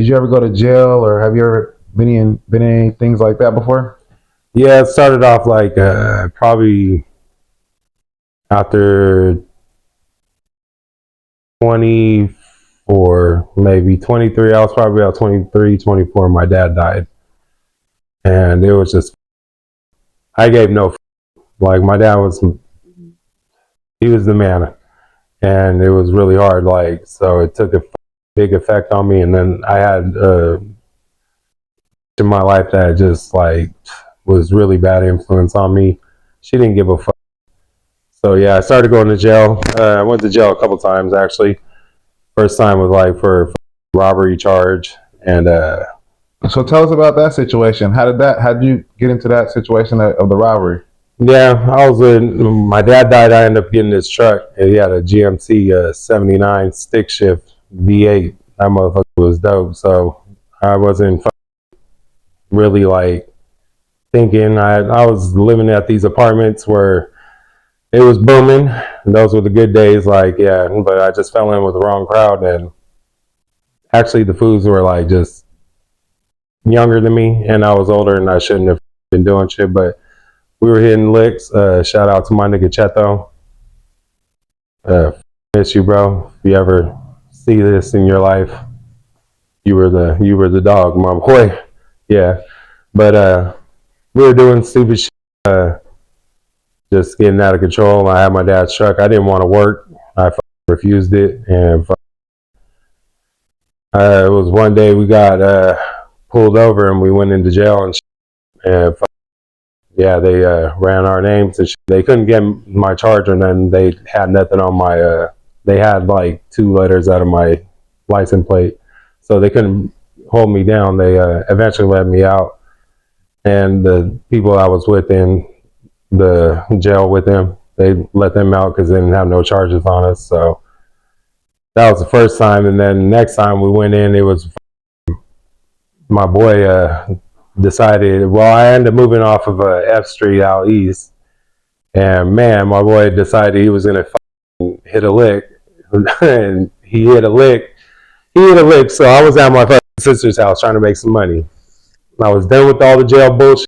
Did you ever go to jail, or have you ever been in things like that before? Yeah, it started off like probably after 24, maybe 23. I was probably about 23, 24. My dad died. And it was just, I gave no, like my dad was, he was the man. And it was really hard. Like, so it took a big effect on me. And then I had in my life that just like was really bad influence on me. She didn't give a fuck. So yeah, I started going to jail. I went to jail a couple times actually. First time was like for robbery charge, and So tell us about that situation. How did you get into that situation of the robbery? yeah, I was in. My dad died. I ended up getting this truck. And he had a GMC '79 stick shift V8. That motherfucker was dope. So I wasn't really like thinking. I was living at these apartments where it was booming. Those were the good days. Like yeah, but I just fell in with the wrong crowd, and actually the foods were like just younger than me, and I was older, and I shouldn't have been doing shit. But we were hitting licks. Shout out to my nigga Cheto. Miss you, bro. If you ever see this in your life, you were the dog, my boy. Yeah, but we were doing stupid shit, just getting out of control. I had my dad's truck. I didn't want to work. I refused it, and it was one day we got pulled over and we went into jail and yeah, they ran our names and shit. They couldn't get my charger, and then they had nothing on my. They had like 2 letters out of my license plate, so they couldn't hold me down. They eventually let me out, and the people I was with in the jail with them, they let them out because they didn't have no charges on us. So that was the first time, and then the next time we went in, it was my boy decided. Well, I ended up moving off of F Street out east, and man, my boy decided he was gonna hit a lick, and he hit a lick. He hit a lick. So I was at my sister's house trying to make some money. I was done with all the jail bullshit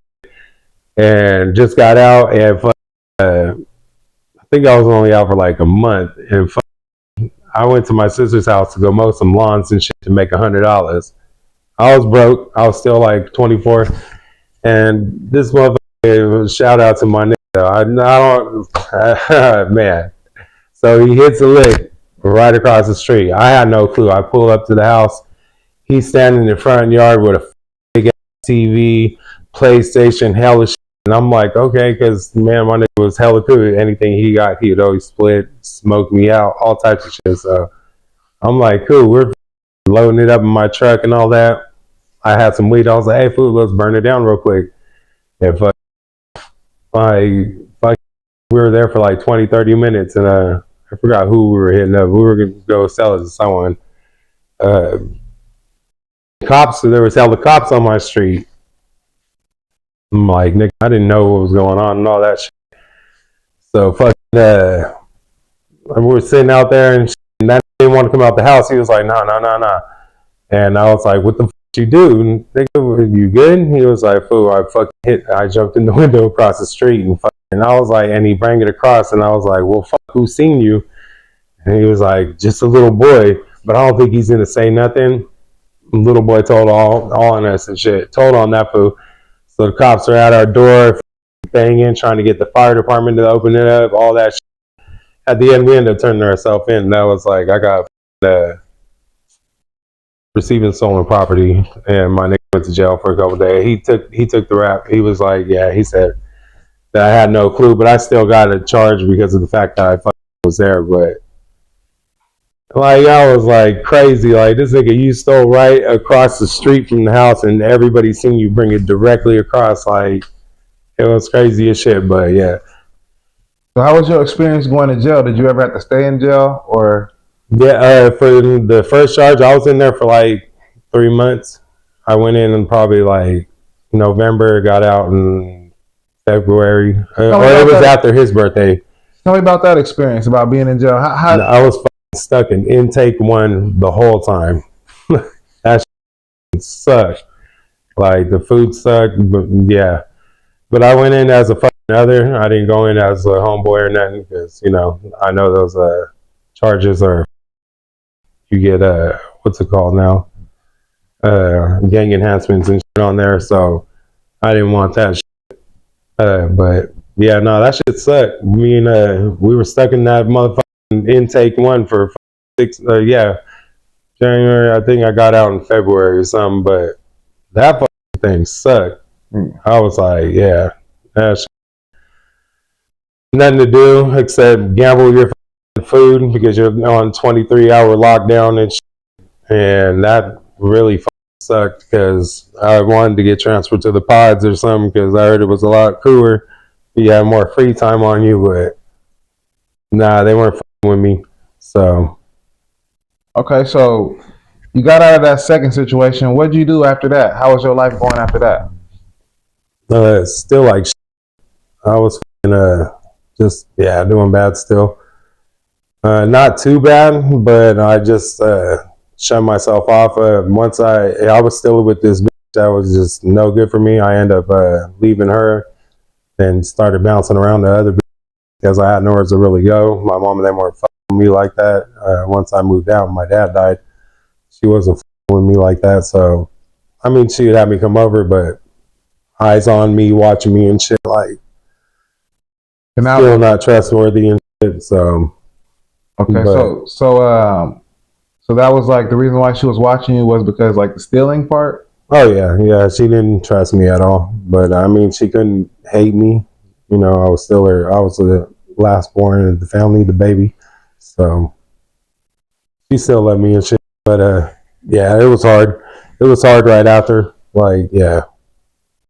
and just got out, and I think I was only out for like a month, and I went to my sister's house to go mow some lawns and shit to make $100. I was broke. I was still like 24, and this motherfucker. Shout out to my nigga. I don't, man. So he hits a lick right across the street. I had no clue. I pull up to the house. He's standing in the front yard with a big TV, PlayStation, hella shit. And I'm like, okay, because man, my nigga was hella cool. Anything he got, he'd always split, smoke me out, all types of shit. So I'm like, cool. We're loading it up in my truck and all that. I had some weed. I was like, hey, food, let's burn it down real quick. And we were there for like 20, 30 minutes, and I forgot who we were hitting up. We were going to go sell it to someone. Uh, Cops, there was hella cops on my street. I'm like, Nick, I didn't know what was going on and all that shit. So we were sitting out there, and that didn't want to come out the house. He was like, no. And I was like, what the you do? Nigga, you good? He was like, fool, I jumped in the window across the street and I was like, and he brought it across, and I was like, well, fuck, who seen you? And he was like, just a little boy, but I don't think he's gonna say nothing. Little boy told all on us and shit, told on that fool. So the cops are at our door, banging, trying to get the fire department to open it up, all that shit. At the end, we ended up turning ourselves in. And that was like, I got receiving stolen property, and my nigga went to jail for a couple of days. He took the rap. He was like, yeah, he said that I had no clue, but I still got a charge because of the fact that I was there. But like I was like crazy, like this nigga, you stole right across the street from the house, and everybody seen you bring it directly across. Like it was crazy as shit. But yeah. So how was your experience going to jail? Did you ever have to stay in jail, or? Yeah, for the first charge, I was in there for like 3 months. I went in probably like November, got out in February, or it was after his birthday. Tell me about that experience, about being in jail. I was stuck in intake 1 the whole time. That's sucked. Like the food sucked, but yeah. But I went in as a fucking other. I didn't go in as a homeboy or nothing because I know those charges are you get what's it called now, gang enhancements and shit on there. So I didn't want that shit. But yeah, no, that shit sucked. Me and we were stuck in that motherfucking intake one for 6 January. I think I got out in February or something, but that fucking thing sucked. I was like, yeah, that's nothing to do except gamble your food because you're on 23-hour lockdown and shit. And that really sucked because I wanted to get transferred to the pods or something because I heard it was a lot cooler. You had more free time on you, but nah, they weren't with me. So Okay, so you got out of that second situation. What did you do after that? How was your life going after that? still like I was just doing bad still. Not too bad, but I just shut myself off. Once I was still with this bitch that was just no good for me. I ended up leaving her and started bouncing around the other bitch because I had nowhere to really go. My mom and them weren't fucking with me like that. Once I moved out, my dad died. She wasn't fucking with me like that. So I mean, she would have me come over, but eyes on me, watching me and shit, like And now, still not trustworthy and shit. So okay, but so that was like the reason why she was watching you was because like the stealing part. oh yeah, she didn't trust me at all. But I mean, she couldn't hate me. I was still her. I was the last born in the family, the baby. So she still loved me and shit. But yeah, it was hard. It was hard right after. Like yeah,